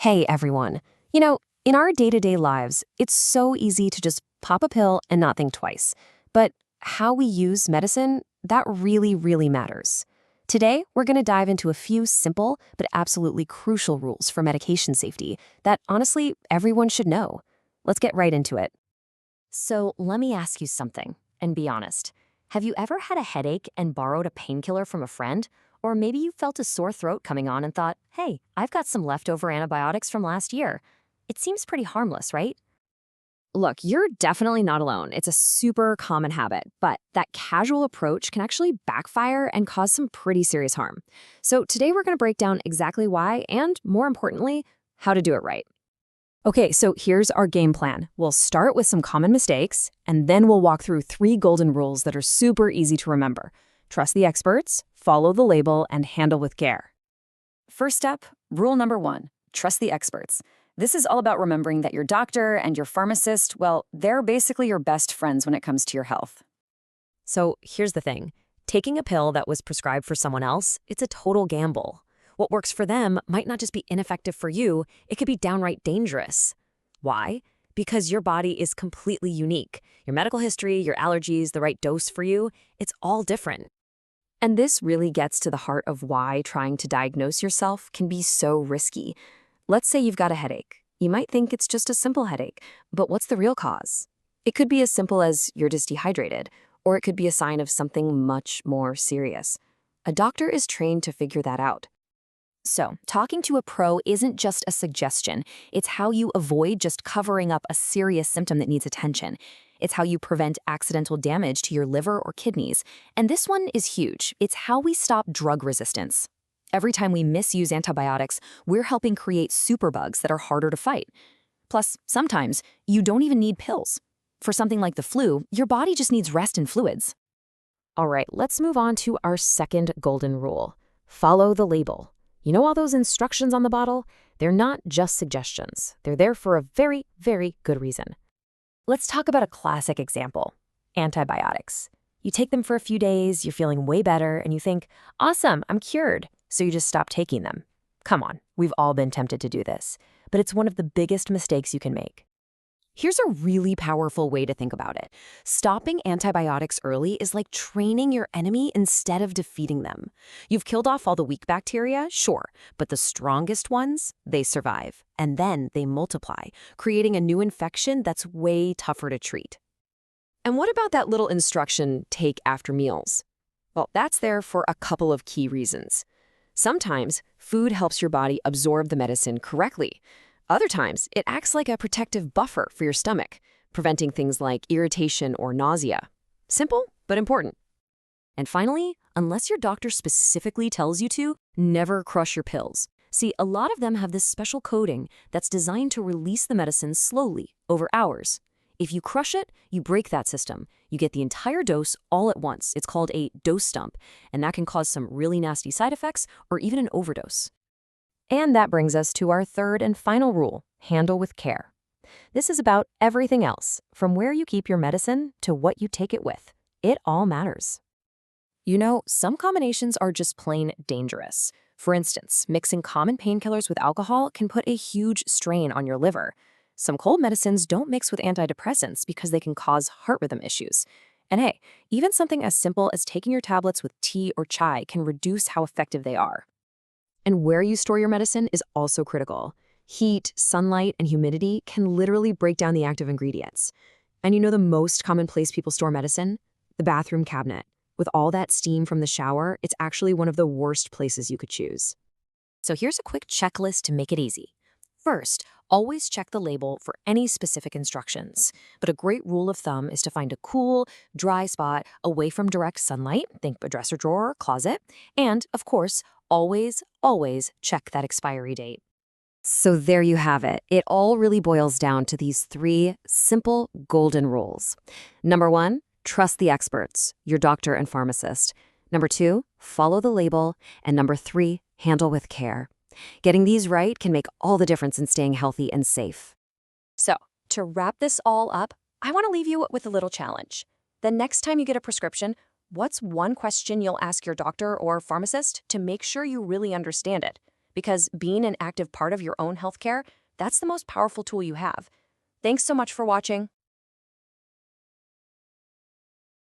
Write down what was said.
Hey everyone. In our day-to-day lives, it's so easy to just pop a pill and not think twice. But how we use medicine, that really, really matters. Today, we're going to dive into a few simple but absolutely crucial rules for medication safety that honestly everyone should know. Let's get right into it. So, let me ask you something, and be honest. Have you ever had a headache and borrowed a painkiller from a friend? Or maybe you felt a sore throat coming on and thought, hey, I've got some leftover antibiotics from last year. It seems pretty harmless, right? Look, you're definitely not alone. It's a super common habit, but that casual approach can actually backfire and cause some pretty serious harm. So today we're going to break down exactly why and, more importantly, how to do it right. Okay, so here's our game plan. We'll start with some common mistakes, and then we'll walk through 3 golden rules that are super easy to remember. Trust the experts, follow the label, and handle with care. First step, rule number 1, trust the experts. This is all about remembering that your doctor and your pharmacist, well, they're basically your best friends when it comes to your health. So here's the thing. Taking a pill that was prescribed for someone else, it's a total gamble. What works for them might not just be ineffective for you, it could be downright dangerous. Why? Because your body is completely unique. Your medical history, your allergies, the right dose for you, it's all different. And this really gets to the heart of why trying to diagnose yourself can be so risky. Let's say you've got a headache. You might think it's just a simple headache, but what's the real cause? It could be as simple as you're just dehydrated, or it could be a sign of something much more serious. A doctor is trained to figure that out. So, talking to a pro isn't just a suggestion. It's how you avoid just covering up a serious symptom that needs attention. It's how you prevent accidental damage to your liver or kidneys. And this one is huge. It's how we stop drug resistance. Every time we misuse antibiotics, we're helping create superbugs that are harder to fight. Plus, sometimes you don't even need pills. For something like the flu, your body just needs rest and fluids. All right, let's move on to our second golden rule. Follow the label. You know all those instructions on the bottle? They're not just suggestions. They're there for a very, very good reason. Let's talk about a classic example, antibiotics. You take them for a few days, you're feeling way better, and you think, awesome, I'm cured. So you just stop taking them. Come on, we've all been tempted to do this, but it's one of the biggest mistakes you can make. Here's a really powerful way to think about it. Stopping antibiotics early is like training your enemy instead of defeating them. You've killed off all the weak bacteria, sure, but the strongest ones, they survive, and then they multiply, creating a new infection that's way tougher to treat. And what about that little instruction, take after meals? Well, that's there for a couple of key reasons. Sometimes, food helps your body absorb the medicine correctly. Other times, it acts like a protective buffer for your stomach, preventing things like irritation or nausea. Simple, but important. And finally, unless your doctor specifically tells you to, never crush your pills. See, a lot of them have this special coating that's designed to release the medicine slowly, over hours. If you crush it, you break that system. You get the entire dose all at once. It's called a dose dump, and that can cause some really nasty side effects or even an overdose. And that brings us to our third and final rule, handle with care. This is about everything else, from where you keep your medicine to what you take it with. It all matters. You know, some combinations are just plain dangerous. For instance, mixing common painkillers with alcohol can put a huge strain on your liver. Some cold medicines don't mix with antidepressants because they can cause heart rhythm issues. And hey, even something as simple as taking your tablets with tea or chai can reduce how effective they are. And where you store your medicine is also critical. Heat, sunlight, and humidity can literally break down the active ingredients. And you know the most common place people store medicine? The bathroom cabinet. With all that steam from the shower, it's actually one of the worst places you could choose. So here's a quick checklist to make it easy. First, always check the label for any specific instructions. But a great rule of thumb is to find a cool, dry spot away from direct sunlight, think a dresser drawer or closet, and, of course, always, always check that expiry date. So there you have it. It all really boils down to these 3 simple golden rules. Number 1, trust the experts, your doctor and pharmacist. Number 2, follow the label. And number 3, handle with care. Getting these right can make all the difference in staying healthy and safe. So, to wrap this all up, I want to leave you with a little challenge. The next time you get a prescription, what's one question you'll ask your doctor or pharmacist to make sure you really understand it? because being an active part of your own healthcare, that's the most powerful tool you have. Thanks so much for watching.